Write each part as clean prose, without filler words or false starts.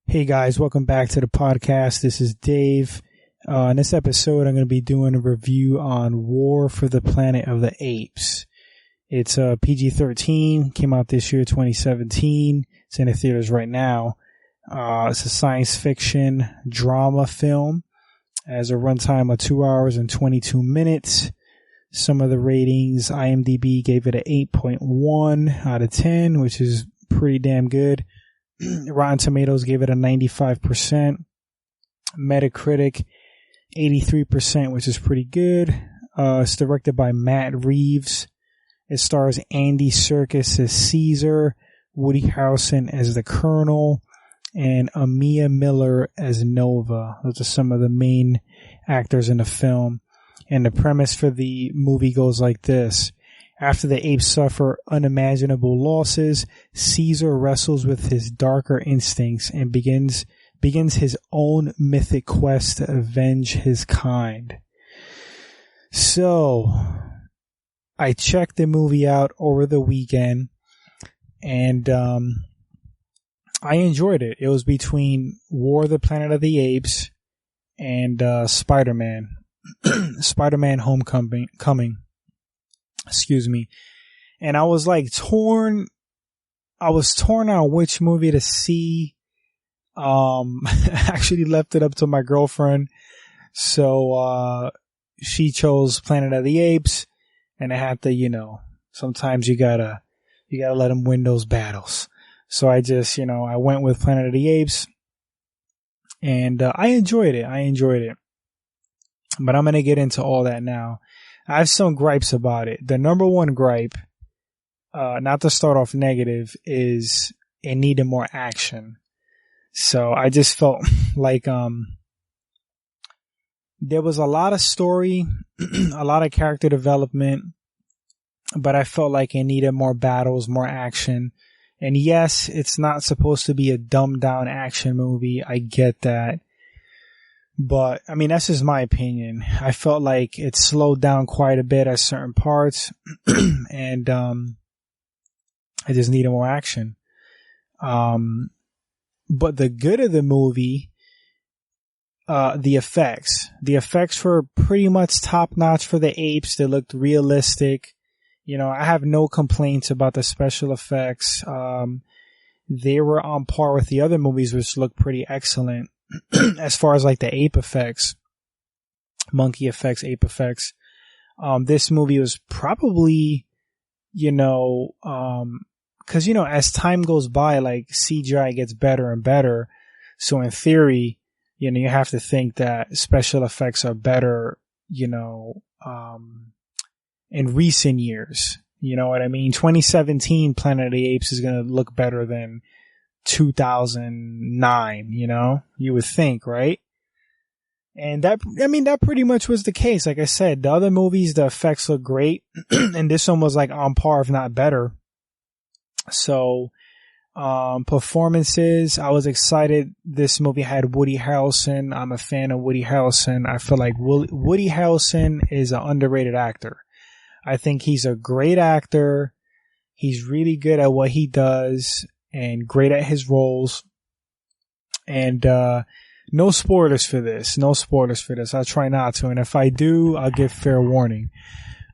Hey guys, welcome back to the podcast. This is Dave. In this episode, I'm going to be doing a review on War for the Planet of the Apes. It's PG-13, came out this year, 2017. It's in the theaters right now. It's a science fiction drama film. It has a runtime of 2 hours and 22 minutes. Some of the ratings, IMDb gave it an 8.1 out of 10, which is pretty damn good. Rotten Tomatoes gave it a 95%. Metacritic, 83%, which is pretty good. It's directed by Matt Reeves. It stars Andy Serkis as Caesar, Woody Harrelson as the Colonel, and Amia Miller as Nova. Those are some of the main actors in the film. And the premise for the movie goes like this. After the apes suffer unimaginable losses, Caesar wrestles with his darker instincts and begins his own mythic quest to avenge his kind. So, I checked the movie out over the weekend, and I enjoyed it. It was between War of the Planet of the Apes and Spider-Man. Spider-Man Homecoming. Excuse me. And I was like torn. I was torn on which movie to see. I actually left it up to my girlfriend. So, she chose Planet of the Apes, and I had to, sometimes you gotta let them win those battles. So I just, I went with Planet of the Apes, and I enjoyed it. But I'm gonna get into all that now. I have some gripes about it. The number one gripe, not to start off negative, is it needed more action. So I just felt like there was a lot of story, a lot of character development, but I felt like it needed more battles, more action. And yes, it's not supposed to be a dumbed down action movie. I get that. But, I mean, that's just my opinion. I felt like it slowed down quite a bit at certain parts, and I just needed more action. But the good of the movie, the effects. The effects were pretty much top-notch for the apes. They looked realistic. I have no complaints about the special effects. They were on par with the other movies, which looked pretty excellent. As far as like the ape effects, monkey effects, ape effects, this movie was probably, cause as time goes by, like CGI gets better and better. So in theory, you have to think that special effects are better, in recent years. You know what I mean? 2017 Planet of the Apes is going to look better than 2009, you would think, right? And that pretty much was the case. Like I said, the other movies, the effects look great, and this one was like on par, if not better. So, performances, I was excited. This movie had Woody Harrelson. I'm a fan of Woody Harrelson. I feel like Woody Harrelson is an underrated actor. I think he's a great actor. He's really good at what he does and great at his roles. And no spoilers for this. I'll try not to. And if I do, I'll give fair warning.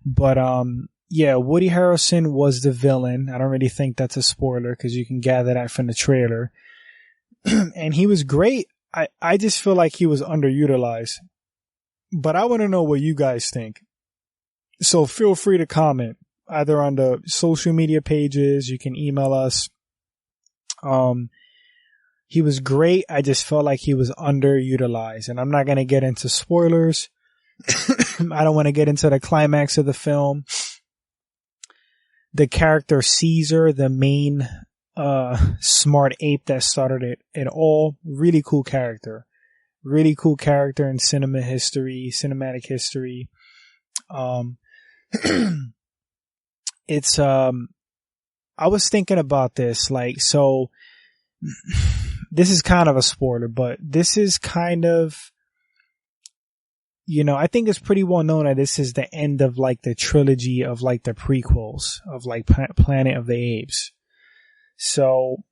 But Woody Harrelson was the villain. I don't really think that's a spoiler because you can gather that from the trailer. And he was great. I just feel like he was underutilized. But I want to know what you guys think. So feel free to comment either on the social media pages. You can email us. He was great. I just felt like he was underutilized, and I'm not going to get into spoilers. I don't want to get into the climax of the film. The character Caesar, the main, smart ape that started it all, really cool character in cinematic history. It's, I was thinking about this, this is kind of a spoiler, but this is kind of, I think it's pretty well known that this is the end of the trilogy of the prequels of Planet of the Apes. So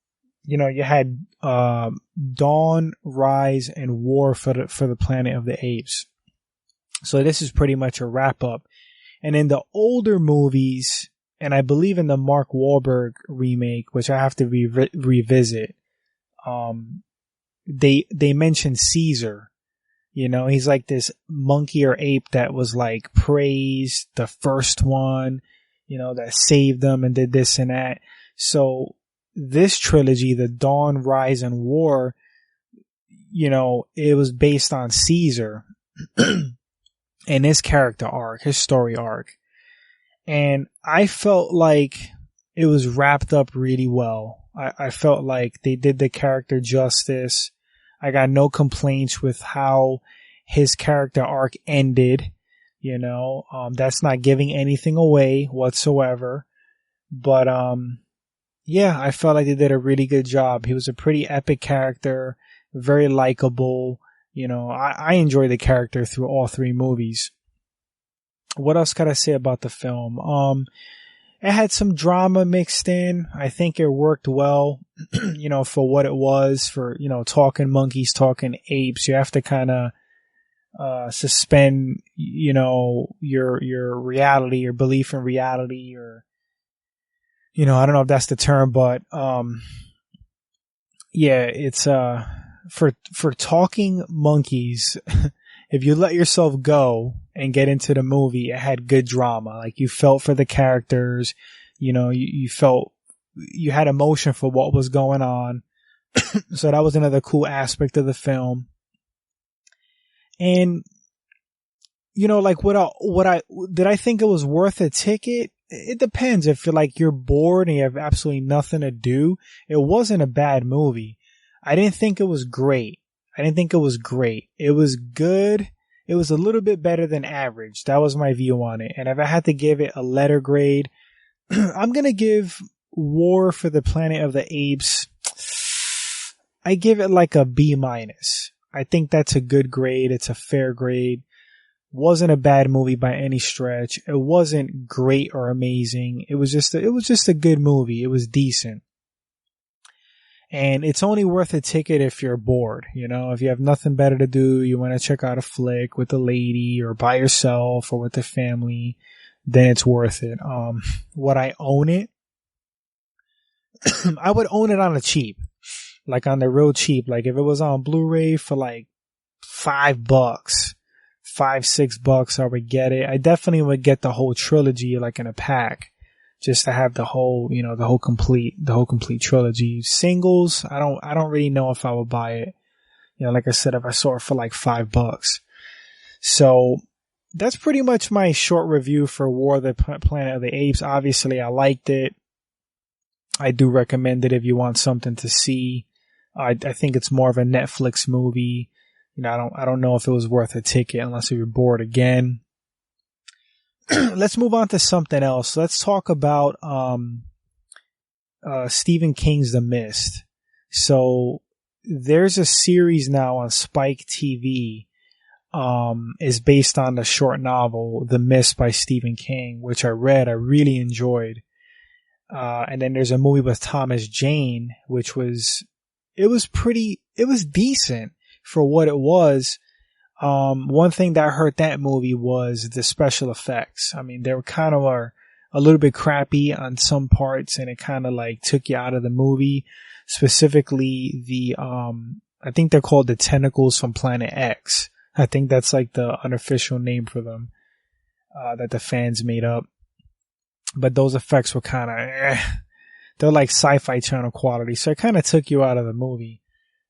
you had Dawn, Rise, and War for the Planet of the Apes. So this is pretty much a wrap up. And in the older movies, and I believe in the Mark Wahlberg remake, which I have to revisit, they mention Caesar. He's like this monkey or ape that was like praised, the first one, that saved them and did this and that. So this trilogy, the Dawn, Rise, and War, it was based on Caesar and his character arc, his story arc. And I felt like it was wrapped up really well. I felt like they did the character justice. I got no complaints with how his character arc ended. That's not giving anything away whatsoever. But, yeah, I felt like they did a really good job. He was a pretty epic character, very likable. I enjoyed the character through all three movies. What else could I say about the film? It had some drama mixed in. I think it worked well, for what it was, for, talking monkeys, talking apes. You have to kind of suspend, your reality, your belief in reality, or, I don't know if that's the term, but yeah, it's for talking monkeys. If you let yourself go and get into the movie, it had good drama. Like, you felt for the characters, you felt, you had emotion for what was going on. So that was another cool aspect of the film. And, like did I think it was worth a ticket? It depends. If you're bored and you have absolutely nothing to do, it wasn't a bad movie. I didn't think it was great. It was good. It was a little bit better than average. That was my view on it. And if I had to give it a letter grade, I'm going to give War for the Planet of the Apes, I give it like a B-. I think that's a good grade. It's a fair grade. Wasn't a bad movie by any stretch. It wasn't great or amazing. It was just a good movie. It was decent. And it's only worth a ticket if you're bored. If you have nothing better to do, you want to check out a flick with a lady or by yourself or with the family, then it's worth it. Would I own it? I would own it on the cheap, like on the real cheap. Like if it was on Blu-ray for like $5, $5-6, I would get it. I definitely would get the whole trilogy like in a pack. Just to have the whole, the whole complete trilogy. Singles, I don't really know if I would buy it. Like I said, if I saw it for like $5. So that's pretty much my short review for War of the Planet of the Apes. Obviously, I liked it. I do recommend it if you want something to see. I think it's more of a Netflix movie. I don't know if it was worth a ticket unless you're bored again. Let's move on to something else. Let's talk about Stephen King's The Mist. So there's a series now on Spike TV. Is based on the short novel The Mist by Stephen King, which I read. I really enjoyed. And then there's a movie with Thomas Jane, which was decent for what it was. One thing that hurt that movie was the special effects. I mean, they were kind of a little bit crappy on some parts, and it kind of like took you out of the movie. Specifically the, I think they're called the tentacles from Planet X. I think that's like the unofficial name for them, that the fans made up. But those effects were kind of, they're like Sci-Fi Channel quality. So it kind of took you out of the movie.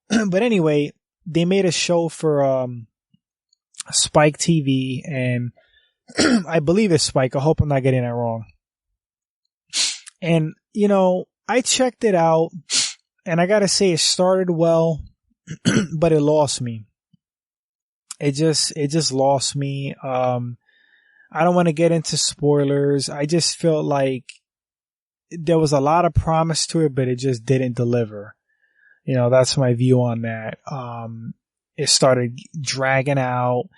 But anyway, they made a show for, Spike TV, and I believe it's Spike. I hope I'm not getting that wrong. And, I checked it out, and I gotta say it started well, but it lost me. It just lost me. I don't want to get into spoilers. I just felt like there was a lot of promise to it, but it just didn't deliver. That's my view on that. It started dragging out,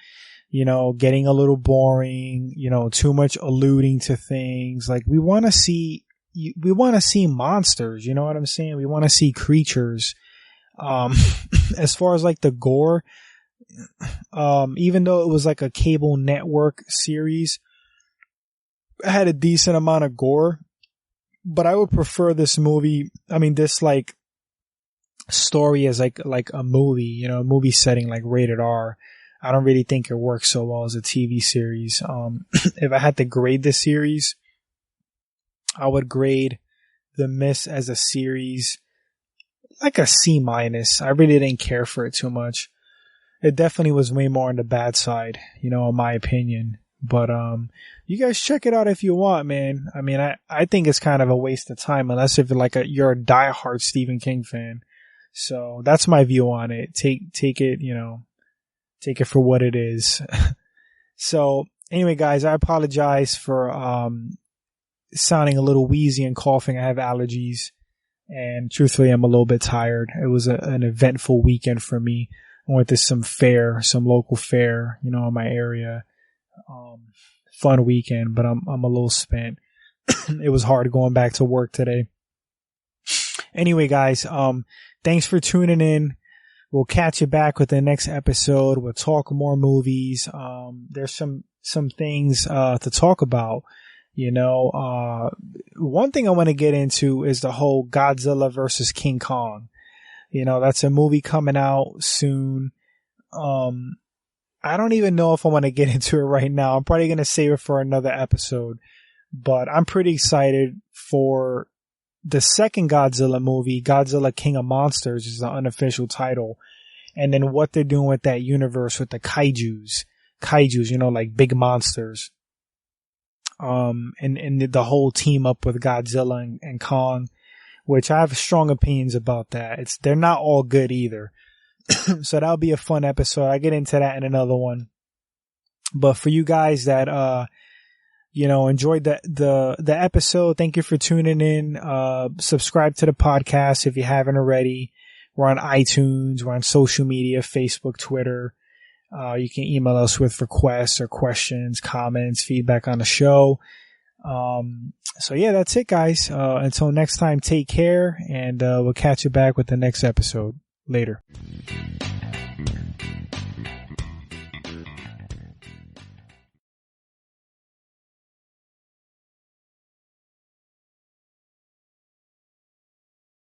getting a little boring, too much alluding to things. Like, we want to see, we want to see monsters. You know what I'm saying? We want to see creatures. As far as like the gore, even though it was like a cable network series, it had a decent amount of gore, but I would prefer this movie. I mean, this like story as like a movie, you know, a movie setting like rated R. I don't really think it works so well as a TV series. If I had to grade the series, I would grade The Mist as a series like a C-. I really didn't care for it too much. It definitely was way more on the bad side, you know, in my opinion. But you guys check it out if you want, man. I mean, I think it's kind of a waste of time unless if you're a diehard Stephen King fan. So that's my view on it. Take it, you know, take it for what it is. So anyway, guys, I apologize for sounding a little wheezy and coughing. I have allergies, and truthfully, I'm a little bit tired. It was an eventful weekend for me. I went to some local fair, you know, in my area. Fun weekend, but I'm a little spent. It was hard going back to work today. Anyway, guys, thanks for tuning in. We'll catch you back with the next episode. We'll talk more movies. There's some things to talk about. You know, one thing I want to get into is the whole Godzilla versus King Kong. You know, that's a movie coming out soon. I don't even know if I want to get into it right now. I'm probably going to save it for another episode, but I'm pretty excited for the second Godzilla movie. Godzilla King of Monsters is the unofficial title. And then what they're doing with that universe with the kaijus, you know, like big monsters. And the whole team up with Godzilla and Kong, which I have strong opinions about that. They're not all good either. So that'll be a fun episode. I get into that in another one. But for you guys that, you know, enjoyed the episode, thank you for tuning in. Subscribe to the podcast if you haven't already. We're on iTunes. We're on social media, Facebook, Twitter. You can email us with requests or questions, comments, feedback on the show. So yeah, that's it, guys. Until next time, take care, and we'll catch you back with the next episode. Later.